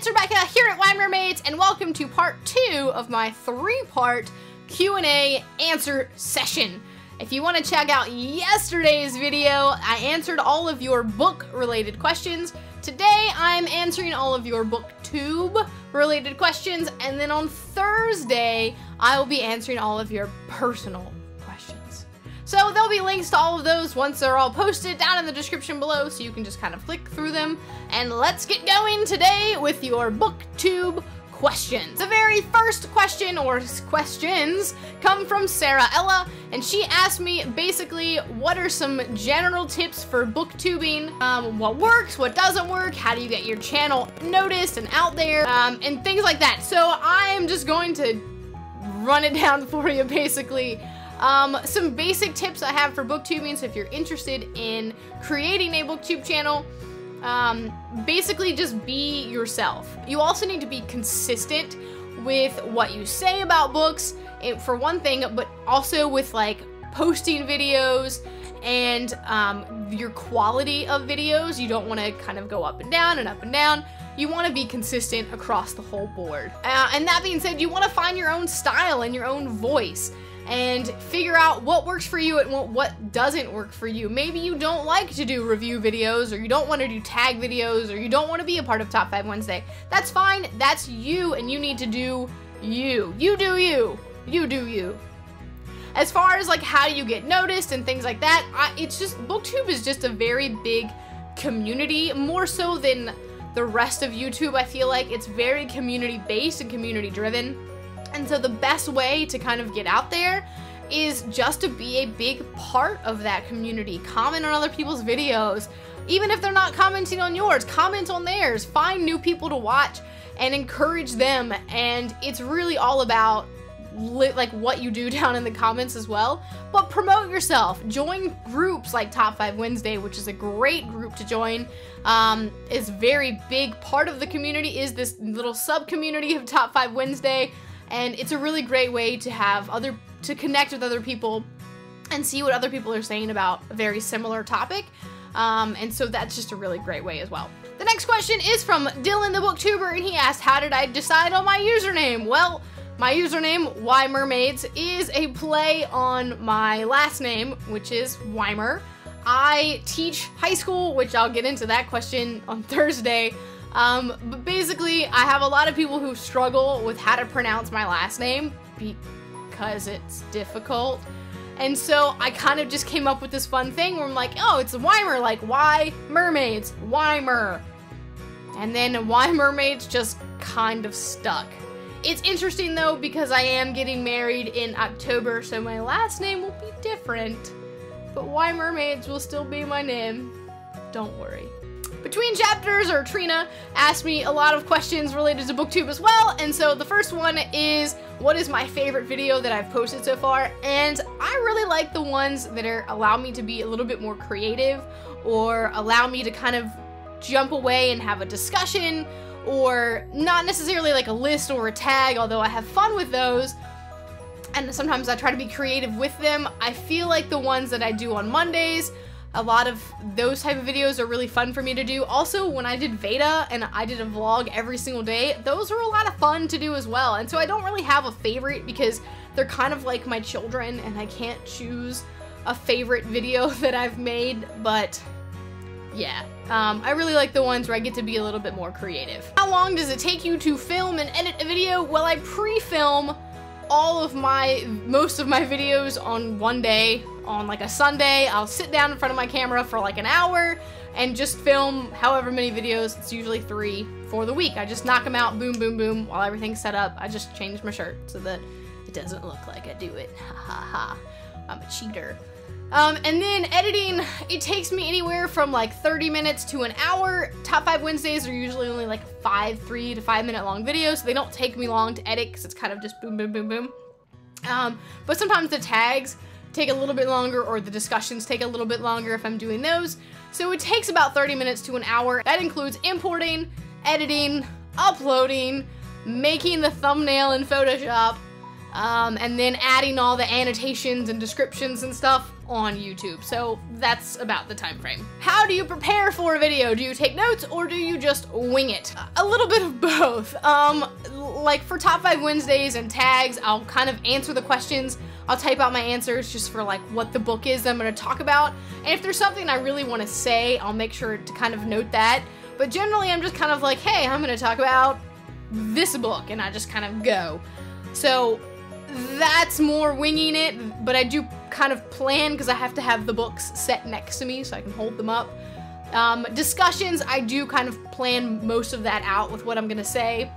it's Rebecca here at Mermaids, and welcome to part 2 of my 3-part Q&A answer session. If you want to check out yesterday's video, I answered all of your book-related questions. Today, I'm answering all of your booktube-related questions, and then on Thursday, I will be answering all of your personal questions. So there'll be links to all of those once they're all posted down in the description below, so you can just kind of flick through them. And let's get going today with your booktube questions. The very first question, or questions, come from Sarah Ella, and she asked me basically what are some general tips for booktubing, what works, what doesn't work, how do you get your channel noticed and out there, and things like that. So I'm just going to run it down for you basically. Some basic tips I have for booktubing, so if you're interested in creating a booktube channel, basically just be yourself. You also need to be consistent with what you say about books, for one thing, but also with like posting videos and your quality of videos. You don't want to kind of go up and down and up and down. You want to be consistent across the whole board. And that being said, you want to find your own style and your own voice and figure out what works for you and what doesn't work for you. Maybe you don't like to do review videos, or you don't want to do tag videos, or you don't want to be a part of Top 5 Wednesday. That's fine. That's you, and you need to do you. You do you. You do you. As far as like how do you get noticed and things like that, it's just, booktube is just a very big community, more so than the rest of YouTube. I feel like it's very community based and community driven. And so the best way to kind of get out there is just to be a big part of that community. Comment on other people's videos. Even if they're not commenting on yours, comment on theirs. Find new people to watch and encourage them. And it's really all about like what you do down in the comments as well. But promote yourself. Join groups like Top 5 Wednesday, which is a great group to join. Is very big part of the community, is this little sub-community of Top 5 Wednesday. And it's a really great way to have to connect with other people and see what other people are saying about a very similar topic. And so that's just a really great way as well. The next question is from Dylan the Booktuber, and he asked, how did I decide on my username? Well, my username, Mermaids, is a play on my last name, which is Weimer. I teach high school, which I'll get into that question on Thursday. But basically, I have a lot of people who struggle with how to pronounce my last name because it's difficult. And so I kind of just came up with this fun thing where I'm like, oh, it's Weimer, like why Mermaids, Weimer. And then why Mermaids just kind of stuck. It's interesting though, because I am getting married in October, so my last name will be different. But why Mermaids will still be my name. Don't worry. Between Chapters, or Trina, asked me a lot of questions related to booktube as well, and so the first one is, what is my favorite video that I've posted so far? And I really like the ones that allow me to be a little bit more creative, or allow me to kind of jump away and have a discussion, or not necessarily like a list or a tag, although I have fun with those, and sometimes I try to be creative with them. I feel like the ones that I do on Mondays, a lot of those type of videos are really fun for me to do. Also, when I did Veda and I did a vlog every single day, those were a lot of fun to do as well. And so I don't really have a favorite because they're kind of like my children and I can't choose a favorite video that I've made, but yeah. I really like the ones where I get to be a little bit more creative. How long does it take you to film and edit a video? Well, I pre-film most of my videos on one day. On like a Sunday, I'll sit down in front of my camera for like an hour and just film however many videos. It's usually 3 for the week. I just knock them out, boom, boom, boom, while everything's set up. I just change my shirt so that it doesn't look like I do it. Ha ha ha. I'm a cheater. And then editing, it takes me anywhere from like 30 minutes to an hour. Top 5 Wednesdays are usually only like 3 to 5 minute long videos, so they don't take me long to edit because it's kind of just boom, boom, boom, boom. But sometimes the tags take a little bit longer, or the discussions take a little bit longer if I'm doing those. So it takes about 30 minutes to an hour. That includes importing, editing, uploading, making the thumbnail in Photoshop, and then adding all the annotations and descriptions and stuff. on YouTube. So that's about the time frame. How do you prepare for a video? Do you take notes or do you just wing it? A little bit of both. Like for Top 5 Wednesdays and tags, I'll kind of answer the questions. I'll type out my answers just for like what the book is that I'm going to talk about. And if there's something I really want to say, I'll make sure to kind of note that. But generally I'm just kind of like, hey, I'm going to talk about this book, and I just kind of go. So that's more winging it, but I do kind of plan because I have to have the books set next to me so I can hold them up. Discussions, I do kind of plan most of that out with what I'm going to say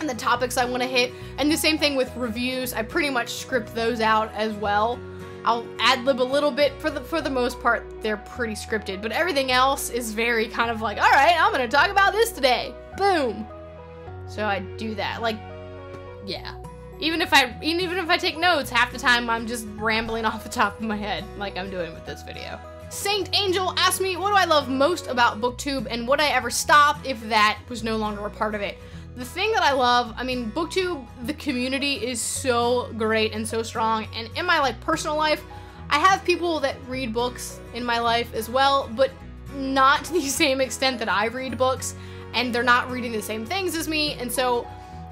and the topics I want to hit. And the same thing with reviews. I pretty much script those out as well. I'll ad-lib a little bit. For the most part, they're pretty scripted, but everything else is very kind of like, all right, I'm going to talk about this today. Boom. So I do that. Like, yeah. Even if I take notes, half the time I'm just rambling off the top of my head like I'm doing with this video. Saint Angel asked me, what do I love most about BookTube, and would I ever stop if that was no longer a part of it? The thing that I love, I mean, BookTube, the community is so great and so strong, and in my like personal life, I have people that read books in my life as well, but not to the same extent that I read books, and they're not reading the same things as me, and so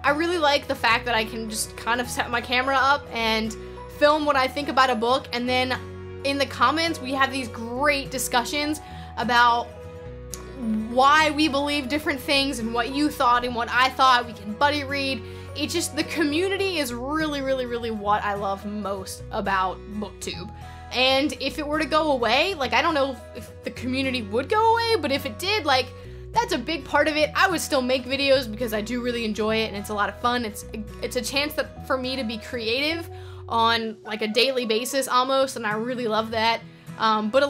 I really like the fact that I can just kind of set my camera up and film what I think about a book, and then in the comments we have these great discussions about why we believe different things and what you thought and what I thought. We can buddy read. It's just, the community is really, really, really what I love most about BookTube. And if it were to go away, like, I don't know if the community would go away, but if it did, like, that's a big part of it. I would still make videos because I do really enjoy it and it's a lot of fun. It's a chance for me to be creative on like a daily basis almost, and I really love that. But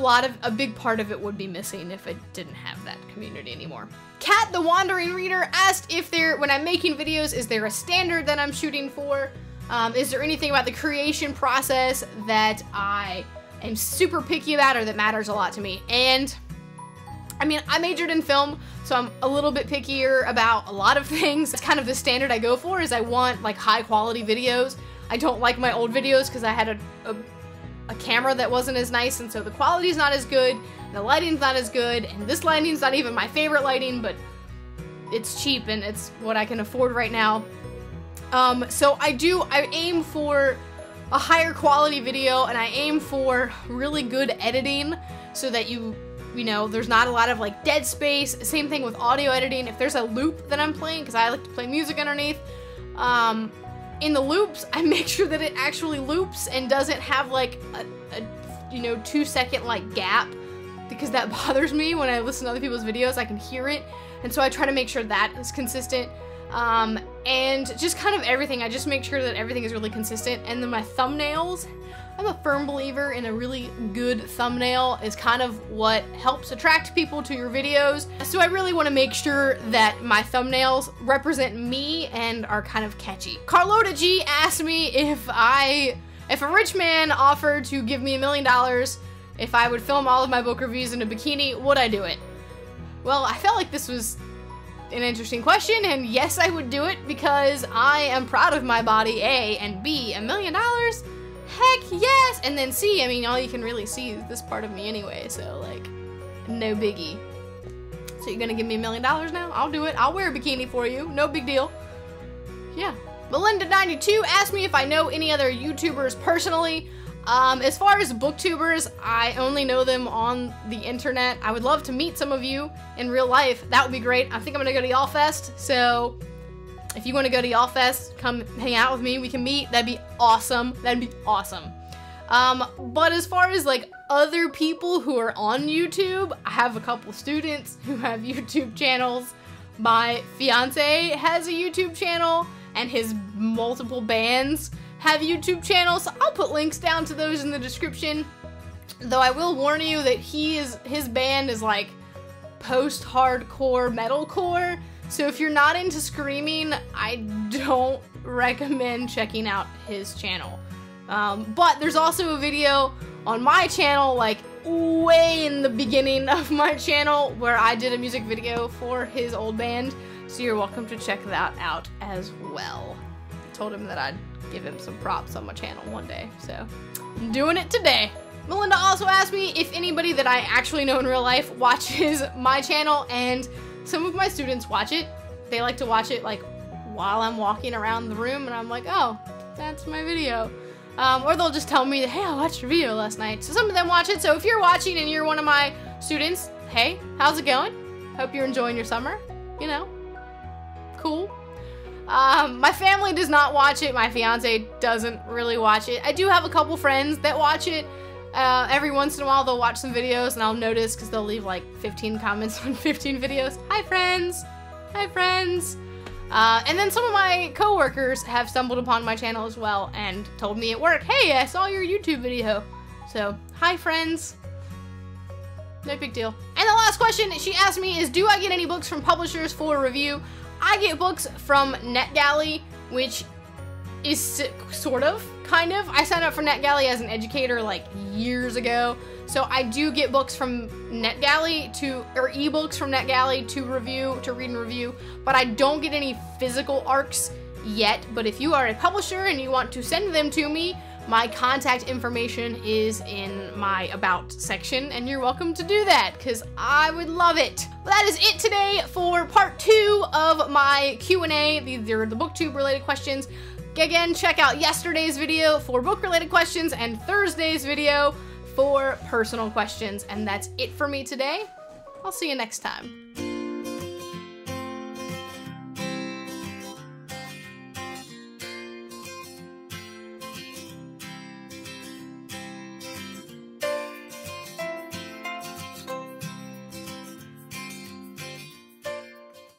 a big part of it would be missing if I didn't have that community anymore. Kat the Wandering Reader asked if when I'm making videos, is there a standard that I'm shooting for? Is there anything about the creation process that I am super picky about or that matters a lot to me? And I mean, I majored in film, so I'm a little bit pickier about a lot of things. It's kind of the standard I go for, is I want like high quality videos. I don't like my old videos because I had a camera that wasn't as nice, and so the quality's not as good, the lighting's not as good, and this lighting's not even my favorite lighting, but it's cheap and it's what I can afford right now. So I aim for a higher quality video, and I aim for really good editing so that you know, there's not a lot of like dead space. Same thing with audio editing. If there's a loop that I'm playing, because I like to play music underneath, in the loops, I make sure that it actually loops and doesn't have like a 2-second like gap, because that bothers me when I listen to other people's videos. I can hear it, and so I try to make sure that is consistent. And just kind of everything, I just make sure that everything is really consistent. And then my thumbnails, I'm a firm believer in a really good thumbnail is kind of what helps attract people to your videos. So I really want to make sure that my thumbnails represent me and are kind of catchy. Carlota G asked me if a rich man offered to give me $1 million if I would film all of my book reviews in a bikini, would I do it? Well, I felt like this was an interesting question, and yes, I would do it because I am proud of my body, A, and B, $1 million? Heck yes! And then C, I mean, all you can really see is this part of me anyway, so like, no biggie. So you're gonna give me $1 million now? I'll do it. I'll wear a bikini for you. No big deal. Yeah. Belinda92 asked me if I know any other YouTubers personally. As far as booktubers, I only know them on the internet. I would love to meet some of you in real life. That would be great. I think I'm gonna go to YALLFest, so if you want to go to YALLFest, come hang out with me. We can meet. That'd be awesome. That'd be awesome. But as far as like other people who are on YouTube, I have a couple students who have YouTube channels. My fiance has a YouTube channel, and his multiple bands have YouTube channels. So I'll put links down to those in the description. Though I will warn you that his band is like post-hardcore metalcore. So if you're not into screaming, I don't recommend checking out his channel. But there's also a video on my channel, like way in the beginning of my channel, where I did a music video for his old band. So you're welcome to check that out as well. I told him that I'd give him some props on my channel one day, so I'm doing it today. Melinda also asked me if anybody that I actually know in real life watches my channel, and some of my students watch it. They like to watch it like while I'm walking around the room, and I'm like, oh, that's my video. Or they'll just tell me, hey, I watched your video last night. So some of them watch it. So if you're watching and you're one of my students, hey, how's it going? Hope you're enjoying your summer. You know, cool. My family does not watch it. My fiance doesn't really watch it. I do have a couple friends that watch it. Every once in a while they'll watch some videos and I'll notice because they'll leave like 15 comments on 15 videos. Hi friends. Hi friends. And then some of my coworkers have stumbled upon my channel as well and told me at work, hey, I saw your YouTube video. So, hi friends. No big deal. And the last question she asked me is, do I get any books from publishers for review? I get books from NetGalley, which is sort of, kind of. I signed up for NetGalley as an educator like years ago. So I do get books from NetGalley or ebooks from NetGalley to read and review, but I don't get any physical ARCs yet. But if you are a publisher and you want to send them to me, my contact information is in my About section, and you're welcome to do that, because I would love it. Well, that is it today for part 2 of my Q&A. These are the booktube related questions. Again, check out yesterday's video for book related questions and Thursday's video for personal questions. And that's it for me today. I'll see you next time.